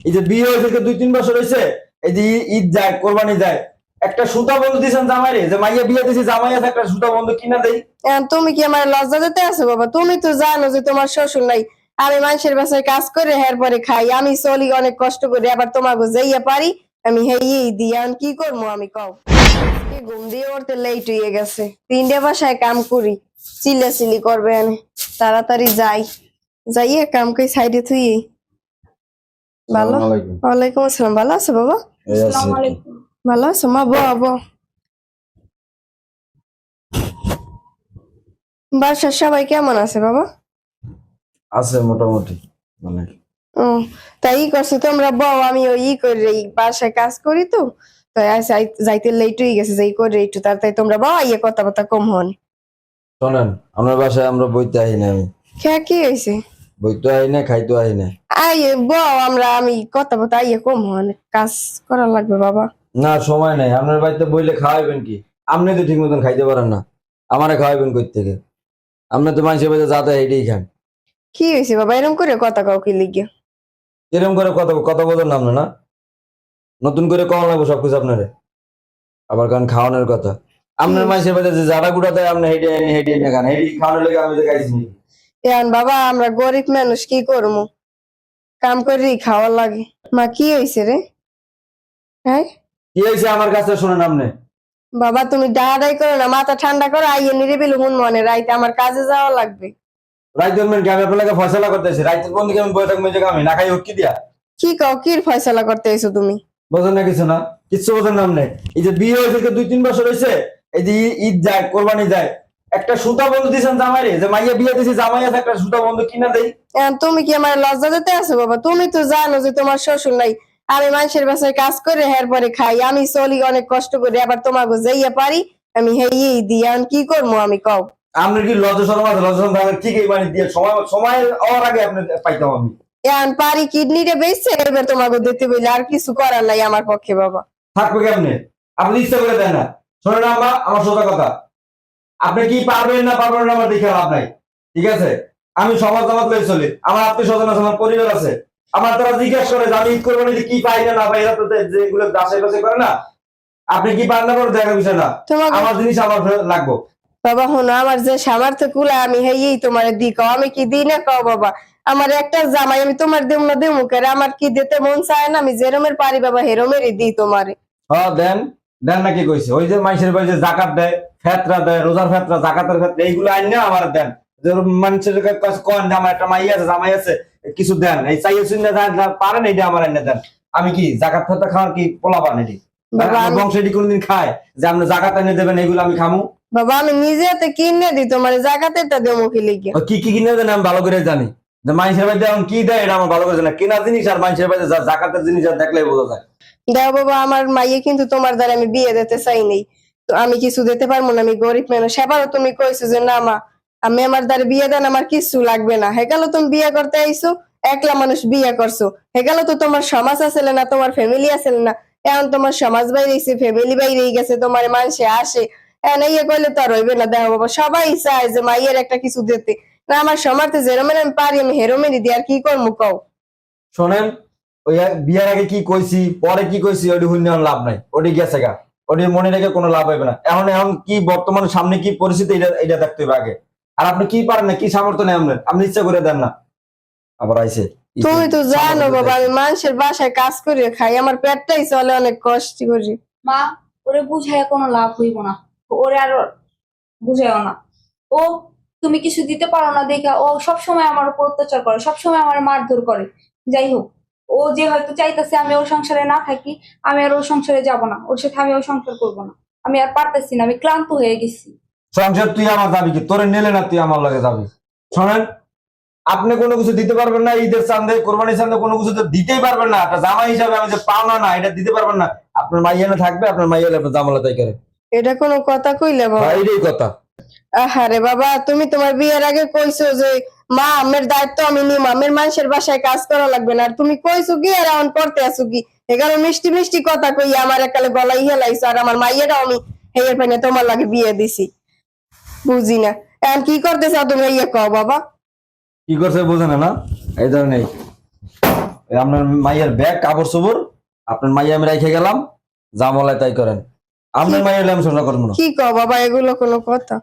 এই যে বিয়ে হয়েছে 2-3 বছর হয়েছে, এই যে ঈদ যায়, কোরবানি যায়, একটা সুতা বন্ধু দিয়েছেন জামাইরে, যে মাইয়া বিয়ে দিয়েছে, জামাই আছে একটা সুতা বন্ধু কিনা দেই। এখন তুমি কি আমার লজ্জা দিতে আছো বাবা? তুমি তো জানো যে তোমার শ্বশুর নাই। আমি মানুষের বাসায় কাজ করে হের পরে খাই, আমি চলি অনেক কষ্ট করে, আবার তোমাকে যাইয়া পারি আমি হেই দিই। এখন কি করবো আমি কও? কি ঘুম দিয়ে উঠতে লেট হয়ে গেছে, 3টে বাসায় কাম করি, চিল্লাচিল্লি করবে এনে। তাড়াতাড়ি যাই, যাইয়ে কাম কই সাইডে থুই। ভালো। আসসালামু আলাইকুম। ওয়ালাইকুম আসসালাম। ভালো আছো বাবা? এই আছে। আসসালামু আলাইকুম। ভালো আছো মা? বো। বাসার সবাই কেমন আছে বাবা? আছে মোটামুটি মানে। ও, তাই করছো তোমরা? বউ, আমি ওই করে বাসায় কাজ করি তো, তাই যাইতে লেট হয়ে গেছে, যাই করে একটু তাড়াতাড়ি তোমরা বউ আইয়ে কথাবার্তা কম হন। শোনেন, আপনার বাসায় আমরা বইতে আই না, আমি কি হয়েছে? বইতে আই না, খাইতে আই না। আইয়ে বউ, আমি কথাবার্তা আইয়ে কম হন, কাজ করা লাগবে বাবা। না সময় নাই, আপনার বাড়িতে বইলে খাওয়াইবেন কি? আপনি তো ঠিক মতন খাইতে পারেন না, আমারে খাওয়াইবেন কই থেকে? আপনি তো মানুষের বাড়িতে যা দেয় এটাই খান। কি হয়েছে বাবা, এরকম করে কথা কাউ কি লিখে? এরকম করে কথা কথা বলেন না আপনি, না নতুন করে কম লাগবো সবকিছু আপনারে, আবার কারণ খাওয়ানোর কথা। আপনার মানুষের বাড়িতে যে জাড়া গুড়া দেয়, আপনি হেঁটে এনে হেঁটে এনে খান, হেঁটে খাওয়ানোর লেগে আমি তো খাইছি। এখন বাবা আমরা গরিব মানুষ, কি করবো, কাম করি খাওয়া লাগে। মা কি হয়েছে রে? হ্যাঁ কি হয়েছে আমার কাছে শোনেন আপনি। বাবা, তুমি ডাড়াই করো না, মাথা ঠান্ডা করো, আইয়ে নিরিবিলি হুন মনে, রাইতে আমার কাজে যাওয়া লাগবে। রাইত ধরবেন কি? আমি আপনাকে ফয়সালা করতেছি, রাইতের বন্ধু কেমন বয়ে থাকবো, আমি না খাই উটকি দিয়া। কি কও, কি ফয়সালা করতে এসো তুমি? বোঝেন না কিছু? না কিচ্ছু বোঝেন না আপনি। এই যে বিয়ে হয়েছে 2-3 বছর হয়েছে, এই যে ঈদ যায়, কোরবানি যায়, একটা সুতা বন্ধু দিয়েছেন জামাইরে, যে মাইয়া বিয়ে দিয়েছে, জামাই আছে একটা সুতা বন্ধু কিনা দেই। এখন তুমি কি আমার লজ্জা দিতে আছো বাবা? তুমি তো জানো যে তোমার শ্বশুর নাই। আমি মানুষের বাসায় কাজ করে হের পরে খাই, আমি চলি অনেক কষ্ট করে, আবার তোমাকে যাইয়া পারি আমি হেই দিই। এখন কি করবো আমি কও? আপনার কি লজ্জা শরম আছে? লজ্জা শরম থাকলে ঠিক এই মানে দিয়ে সময় সময় হওয়ার আগে আপনি পাইতাম আমি। এখন পারি কিডনিটা বেচছে, এবার তোমাকে দিতে বলে আর কিছু করার নাই আমার পক্ষে বাবা। থাকবে কেমনে? আপনি ইচ্ছা করে দেন না। শোনেন আম্মা, আমার সোজা কথা, আপনি কি পারবেন না পারবেন না আমার দেখে লাভ নাই, ঠিক আছে? আমি সমাজ জামাত লয়ে চলি, আমার আত্মীয় স্বজন আছে, আমার পরিবার আছে। আমার তারা জিজ্ঞাসা করে যে আমি ঈদ করবো কি পাই না না পাই, এরা তো যেগুলো বাসায় বাসায় করে না। আপনি কি পারেন না পারেন দেখার বিষয় না, তোমাকে আমার জিনিস আমার লাগবো। বাবা হনো, আমার যে সামর্থ্য কুলা আমি হেই তোমার দি কও, আমি কি দিই না কও বাবা? আমার একটা জামাই, আমি তোমার দেব না দেবো কেন? আমার কি দিতে মন চায় না? আমি যেরমের পারি বাবা হেরমেরই দিই তোমারে। হ্যাঁ দেন, দেন না কি কইছে? ওই যে মানুষের বাড়ি যে জাকাত দেয়, ফেতরা দেয়, রোজার ফেতরা, জাকাতের ফেতরা, এইগুলো আইন না আমার দেন। যে মানুষের কাছে কন যে আমার একটা মাই আছে, জামাই আছে, কিছু দেন, এই চাইয়ে শুনে পারেন, এইটা আমার আইনে দেন। আমি কি জাকাত ফেতরা খাওয়ার কি পোলাপান এটি? বাবা আমার বংশ এটি কোনদিন খায় যে আপনি জাকাত এনে দেবেন, এইগুলো আমি খামু? বাবা আমি নিজে হাতে কিনে দিই তোমার, জাকাতেরটা দেবো কি লিখে? কি কি কিনে দেন আমি ভালো করে জানি, যে মানুষের বাড়িতে এখন কি দেয় এটা আমার ভালো করে জানি। কেনা জিনিস আর মানুষের বাড়িতে জাকাতের জিনিস আর দেখলেই বোঝা যায়। দেখো বাবা, আমার মাইয়ে কিন্তু তোমার দ্বারা আমি বিয়ে দিতে চাই নাই, তো আমি কিছু দিতে পারবো না, আমি গরিব মানুষ। এবারও তুমি কইছো যে না মা, আমি আমার দ্বারা বিয়ে দেন, আমার কিছু লাগবে না। হেগালো তুমি বিয়ে করতে আইছো, একলা মানুষ বিয়ে করছো, হেগালো তো তোমার সমাজ আছে না, তোমার ফ্যামিলি আছে না। এখন তোমার সমাজ বাইরেছে, ফ্যামিলি বাইরে গেছে, তোমার মানুষে আসে, এখন ইয়ে করলে তো আর হইবে না। দেখো বাবা, সবাই চায় যে মাইয়ের একটা কিছু দিতে, না আমার সমাজে যেরমের আমি পারি আমি হেরোমেরই দিই, আর কি করবো কও? শোনেন, ওই বিয়ার আগে কি কইছি পরে কি কইছি ওটি হইলে লাভ নাই, ওটি গেছে গা, ওটি মনে রেখে কোনো লাভ হবে না। এখন এখন কি বর্তমান সামনে কি পরিস্থিতি, এটা এটা দেখতে হবে আগে। আর আপনি কি পারেন না, কি সামর্থ্য নেই আপনার, আপনি ইচ্ছা করে দেন না। আবার আইছে তুমি তো জানো বাবা, আমি মানুষের বাসায় কাজ করে খাই, আমার পেটটাই চলে অনেক কষ্ট করি। মা, ওরে বুঝায় কোনো লাভ হইব না, ওরে আর বুঝাইও না। ও তুমি কিছু দিতে পারো না দেখা ও সব সময় আমার উপর অত্যাচার করে, সব সময় আমার মারধর করে। যাই হোক, ও যে হয়তো চাইতেছে আমি ওর সংসারে না থাকি, আমি আর ওর সংসারে যাব না, ওর সাথে আমি ওর সংসার করবো না। আমি আর পারতেছি না, আমি ক্লান্ত হয়ে গেছি। সংসার তুই আমার যাবি কি? তোরে নেলে না তুই আমার লগে যাবি? শোনেন, আপনি কোনো কিছু দিতে পারবেন না, ঈদের চান্দে কোরবানির চান্দে কোনো কিছু তো দিতেই পারবেন না। একটা জামাই হিসাবে আমি যে পাওনা না এটা দিতে পারবেন না। আপনার মাইয়ানে থাকবে, আপনার মাইয়ালে আপনার জামালা তাই করে। এটা কোনো কথা কইলে বাবা? এইটাই কথা। আহারে বাবা, তুমি তোমার বিয়ের আগে কইছো যে মা আমের দায়িত্ব আমি নিম, আমের মানুষের বাসায় কাজ করা লাগবে না, আর তুমি কইছো কি আর এখন করতে আসো কি? এখানে মিষ্টি মিষ্টি কথা কই আমার একালে গলাই হেলাইছো, আর আমার মাইয়েরাও আমি হেয়ের পাইনে তোমার লাগে বিয়ে দিছি, বুঝি না। এখন কি করতে চাও তুমি, ইয়ে কও বাবা? কি করছে বোঝে না, না এই ধরনের এই আপনার মাইয়ের ব্যাগ কাপড় চোপড় আপনার মাইয়া আমি রেখে গেলাম, যা মলায় তাই করেন। আপনার মাইয়া হলে আমি সংসার করবো না। কি কও বাবা, এগুলো কোনো কথা?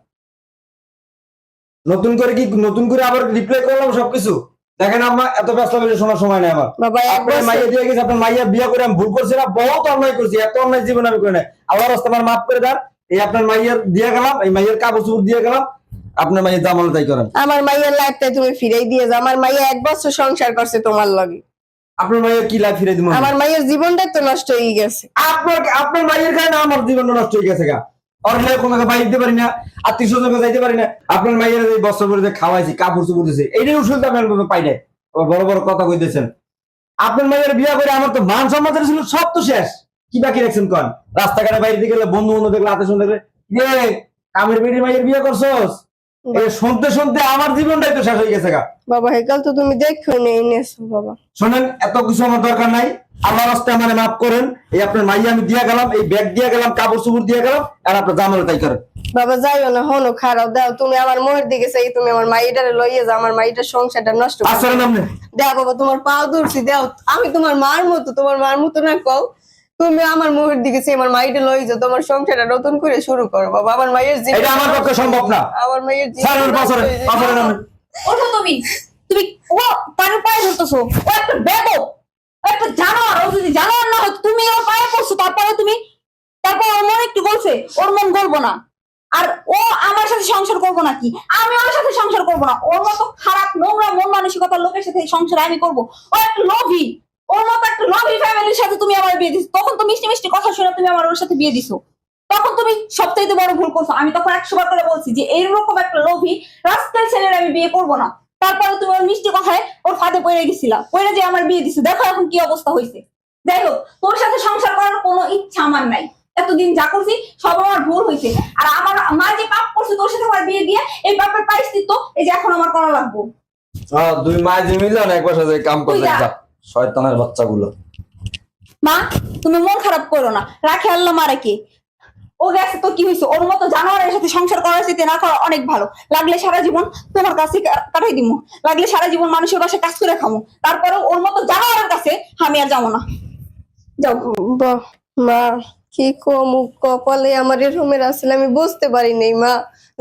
নতুন করে আবার রিপ্লাই করলাম সবকিছু। দেখেন আম্মা, এত ব্যস্ত হলে শোনার সময় নেই আমার। বাবা এক আপনার বছর মাইয়া দিয়ে গেছে, আপনার মাইয়া বিয়ে করে আমি ভুল করছি না, বহুত অন্যায় করছি, এত অন্যায় জীবন আমি করে নাই। আল্লাহর রাস্তায় আমার মাফ করে দেন। এই আপনার মাইয়ার দিয়ে গেলাম, এই মাইয়ের কাপড় চোপড় দিয়ে গেলাম, আপনার মাইয়ের যা মনে তাই করেন। আমার মাইয়ের লাইফটাই তুমি ফিরাই দিয়ে যাও। আমার মাইয়া 1 বছর সংসার করছে তোমার লগে। আপনার মাইয়ের কি লাইফ ফিরে দিব? আমার মাইয়ের জীবনটাই তো নষ্ট হয়ে গেছে। আপনার মাইয়ের কারণে আমার জীবন নষ্ট হয়ে গেছে গা। আর কোনো বাইরে দিতে পারি না, আত্মীয় স্বজনকে যাইতে পারি না। আপনার মাইয়ের এই বছর করে যে খাওয়াইছি, কাপড় চোপড় দিয়েছে, এইটাই ওষুধ আমি পাই নাই। বড় বড় কথা কইতেছেন। আপনার মাইয়ের বিয়ে করে আমার তো মান সম্মান ছিল সব তো শেষ। কি বাকি রাখছেন কন? রাস্তাঘাটে বাইরে গেলে, বন্ধু বন্ধু দেখলে, আত্মীয় স্বজন দেখলে, রে কামের বেটির মাইয়ের বিয়ে করছোস, শুনতে শুনতে আমার জীবনটাই তো শেষ হয়ে গেছে গা। বাবা হেকাল তো তুমি দেখো নেই নেছো বাবা। শোনেন, এত কিছু আমার দরকার নাই। আল্লাহর রাস্তায় আমারে মাফ করেন। এই আপনার মাইয়া আমি দিয়া গেলাম, এই ব্যাগ দিয়া গেলাম, কাপড় চোপড় দিয়ে গেলাম, আর আপনার জামাল তাই করেন। বাবা যাইও না, হনো খারাপ দাও। তুমি আমার মোহের দিকে চাই, তুমি আমার মাইটারে লইয়ে যাও, আমার মাইটার সংসারটা নষ্ট করে আসলে নামনে দাও। বাবা তোমার পাও ধরছি, দাও। আমি তোমার মার মতো, তোমার মার মতো না কও। তুমি আমার মোহের দিকে চাই, আমার মাইটা লইয়ে যাও, তোমার সংসারটা নতুন করে শুরু করো বাবা। আমার মায়ের জীবন, এটা আমার পক্ষে সম্ভব না। আমার মায়ের স্যার পাশরে পাশরে নামে। ওঠো তুমি, তুমি ও পায়ে পায়ে ধরতেছো। ও একটা বেদব, ও একটা জানোয়ার। ও যদি জানোয়ার না হতো, তুমি ওর পায়ে পড়ছো, তারপর ওর মন একটু গলছে, ওর মন গলবো না। আর ও আমার সাথে সংসার করবো নাকি? আমি ওর সাথে সংসার করবো না। ওর মতো খারাপ নোংরা মন মানসিকতার লোকের সাথে সংসার আমি করবো? ও একটা লোভী। ওর মতো একটা লোভী ফ্যামিলির সাথে তুমি আমার বিয়ে দিছো। তখন তো মিষ্টি মিষ্টি কথা শুনে তুমি আমার ওর সাথে বিয়ে দিছো। তখন তুমি সবচাইতে বড় ভুল করছো। আমি তখন 100 বার করে বলছি যে এইরকম একটা লোভী রাস্তার ছেলের আমি বিয়ে করবো না। তারপরে তুমি ওর মিষ্টি কথায় ওর ফাঁদে পড়ে গেছিলা, পড়ে যে আমার বিয়ে দিছো। দেখো এখন কি অবস্থা হয়েছে। যাই হোক, তোর সাথে সংসার করার কোনো ইচ্ছা আমার নাই। এতদিন যা করছি সব আমার ভুল হয়েছে। আর আমার মা যে পাপ করছে তোর সাথে আমার বিয়ে দিয়ে, এই পাপের প্রায়শ্চিত্ত এই যে এখন আমার করা লাগবো। দুই মায় যে মিলন একবার সাথে কাম করতে তুই যা। যা, শয়তানের বাচ্চাগুলো। মা তুমি মন খারাপ করো না, রাখে আল্লাহ মারে কে। ও গেছে তো কি হয়েছে? ওর মতো জানোয়ারের সাথে সংসার করার সাথে না করা অনেক ভালো। লাগলে সারা জীবন তোমার কাছে কাটাই দিমু, লাগলে সারা জীবন মানুষের বাসায় কাজ করে খামু, তারপরেও ওর মতো জানোয়ারের কাছে আমি আর যাবো না। যাও। মা কি কম কপালে আমার এরকমের আসলে আমি বুঝতে পারি নাই মা,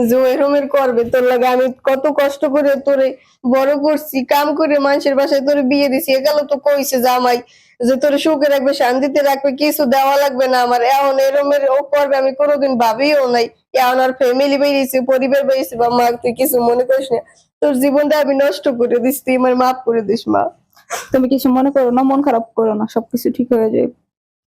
যে এরকমের করবে তোর লাগে। আমি কত কষ্ট করে তোরে বড় করছি, কাম করে মানুষের বাসায় তোরে বিয়ে দিছি। এগুলো তো কইছে জামাই যে তোরে সুখে রাখবে, শান্তিতে রাখবে, কিছু দেওয়া লাগবে না আমার। এখন এরকমের ও করবে আমি কোনোদিন ভাবিও নাই। এখন আর ফ্যামিলি বেরিয়েছে, পরিবার বেরিয়েছে। বা মা তুই কিছু মনে করিস না, তোর জীবনটা আমি নষ্ট করে দিস, তুই আমার মাফ করে দিস মা। তুমি কিছু মনে করো না, মন খারাপ করো না, সবকিছু ঠিক হয়ে যাবে।